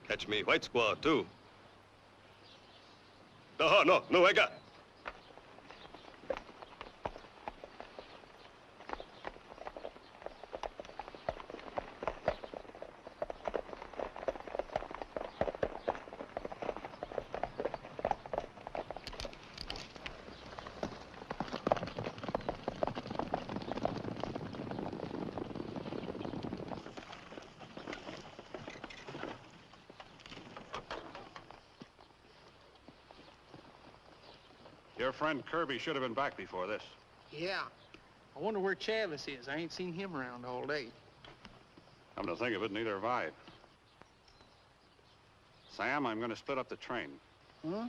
Catch me white squaw, too. No, I got. Your friend Kirby should have been back before this. Yeah. I wonder where Chavis is. I ain't seen him around all day. Come to think of it, neither have I. Sam, I'm going to split up the train. Huh?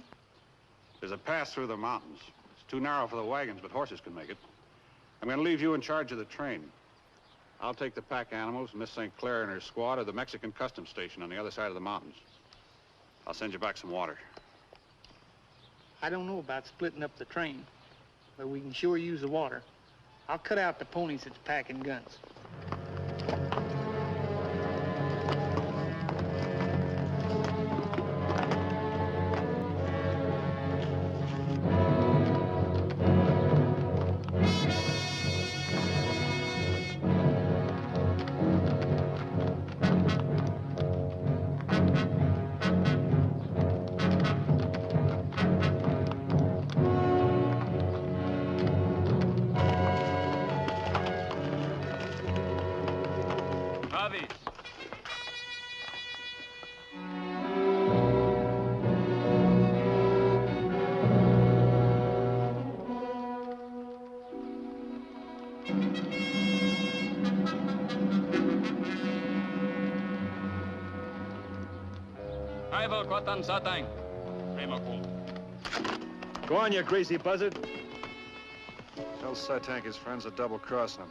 There's a pass through the mountains. It's too narrow for the wagons, but horses can make it. I'm going to leave you in charge of the train. I'll take the pack animals, Miss St. Clair and her squad, to the Mexican customs station on the other side of the mountains. I'll send you back some water. I don't know about splitting up the train, but we can sure use the water. I'll cut out the ponies that's packing guns. Go on, you crazy buzzard. Tell Satank his friends are double-crossing him.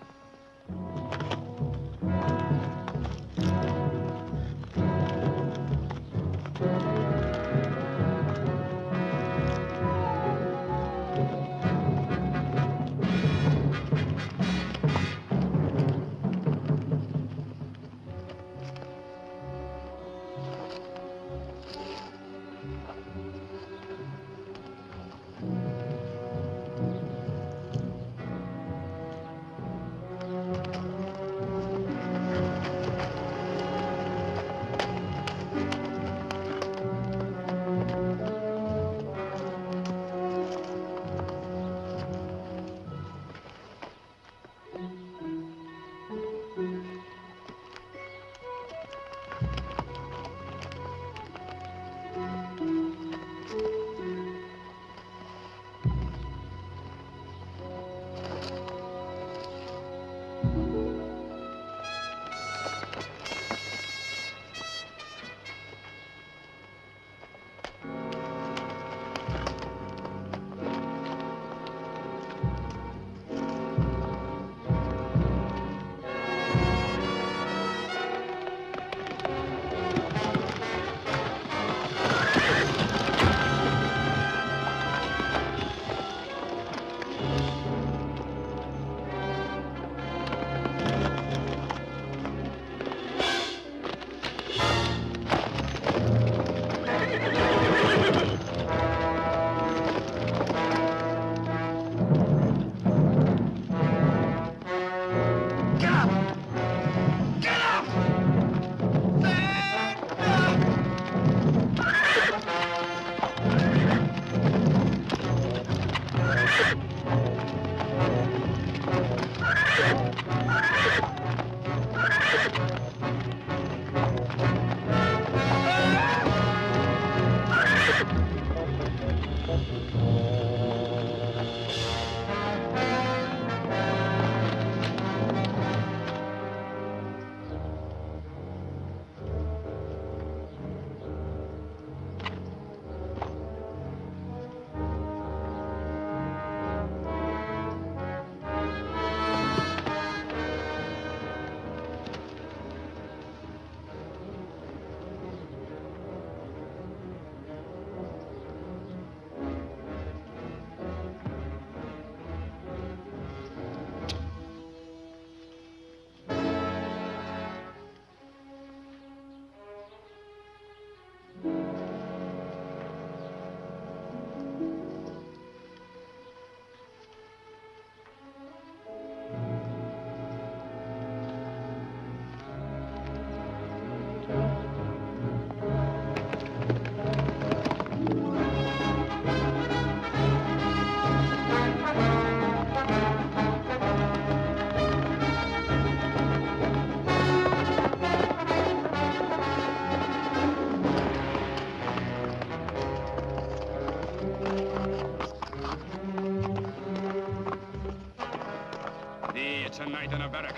Tonight in a barrack.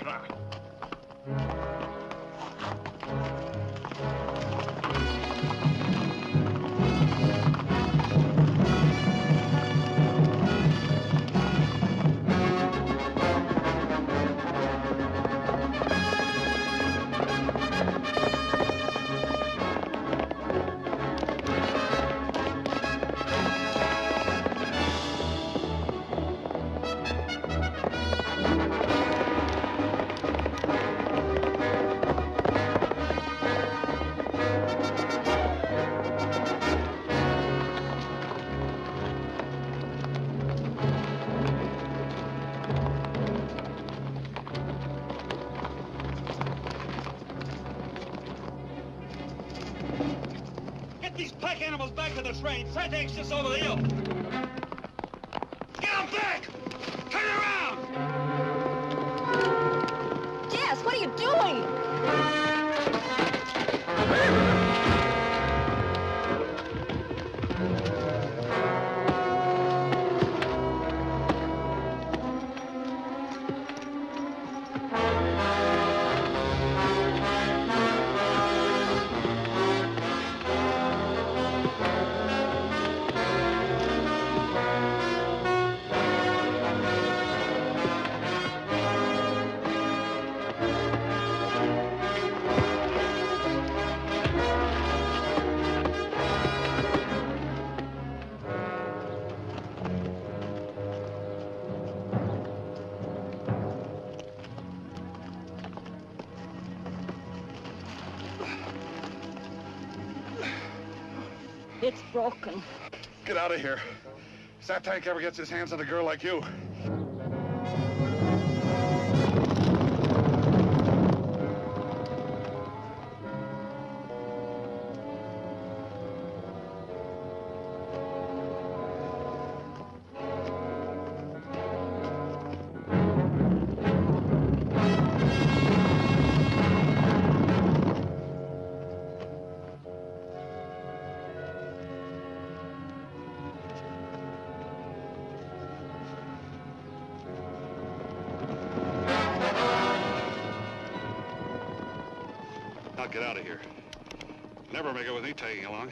animals back to the train. Satank's just over the hill. Get them back! Turn around! Jess, what are you doing? It's broken. Get out of here. If Satank ever gets his hands on a girl like you. Now get out of here. Never make it with me tagging along.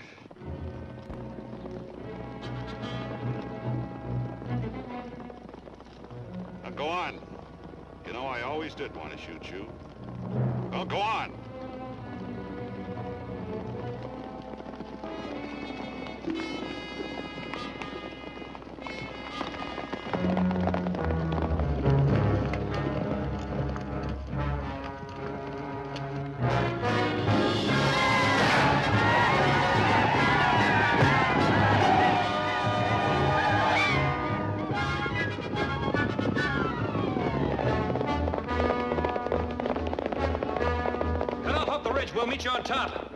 Now go on. You know, I always did want to shoot you. Well, go on. We'll meet you on top.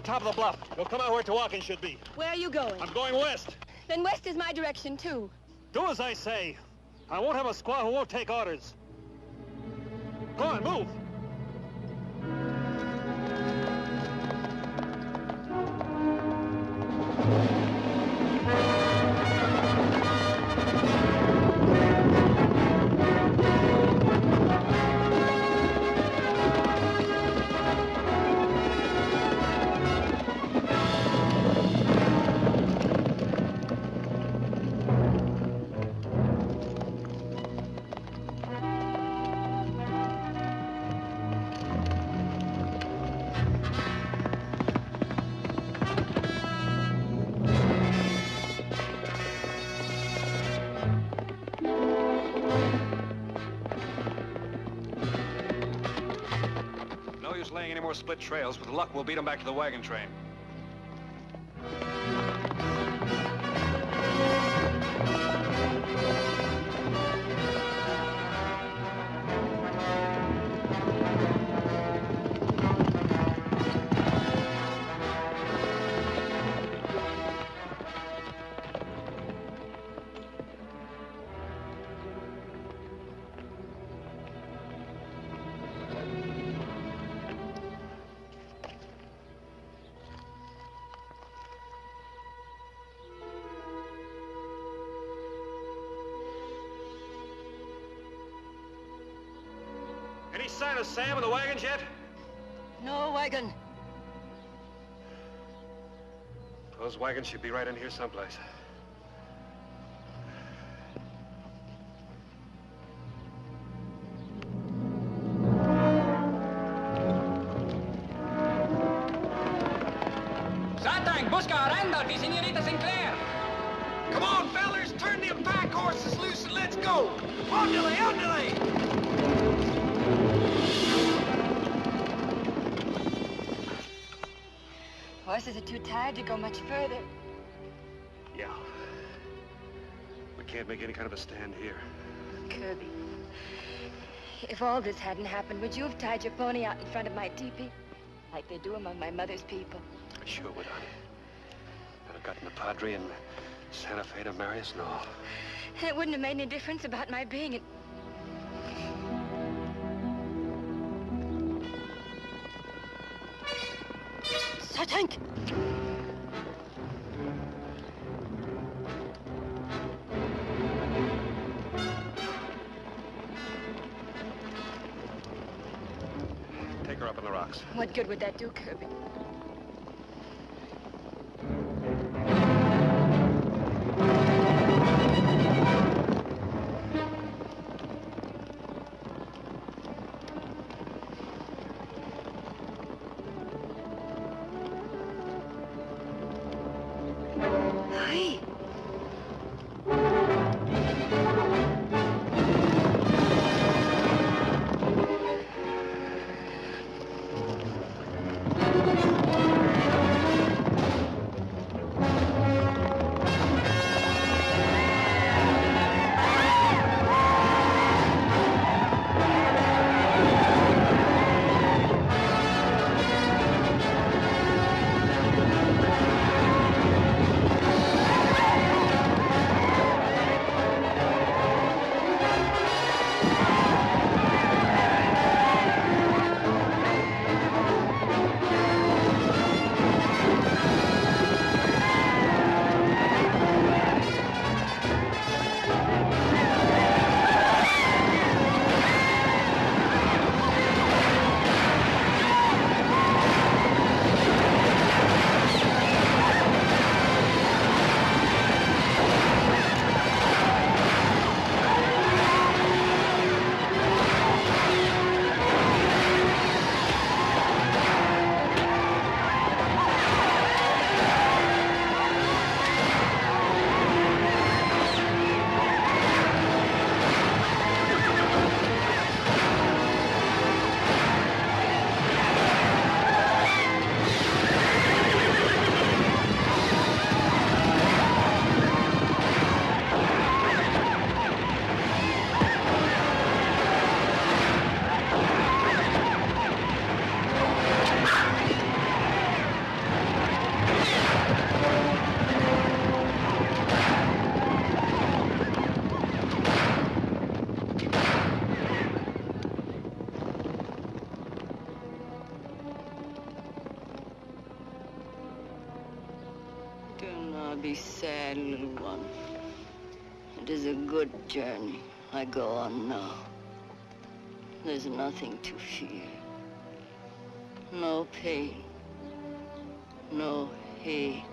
Top of the bluff. You'll come out where Tawakin should be. Where are you going? I'm going west. Then west is my direction, too. Do as I say. I won't have a squaw who won't take orders. Go on, move. Laying any more split trails. With luck, we'll beat them back to the wagon train. Any sign of Sam in the wagons yet? No wagon. Those wagons should be right in here someplace. Satank, busca a Randolph y señorita Sinclair. Turn them pack horses loose and let's go. On delay, on delay. Horses are too tired to go much further. Yeah. We can't make any kind of a stand here. Kirby, if all this hadn't happened, would you have tied your pony out in front of my teepee? Like they do among my mother's people? I sure would, honey. I'd have gotten the Padre and Santa Fe to marry us and all. And it wouldn't have made any difference about my being in... Satank! Take her up on the rocks. What good would that do, Kirby? Hey! Do not be sad, little one. It is a good journey I go on now. There's nothing to fear. No pain. No hate.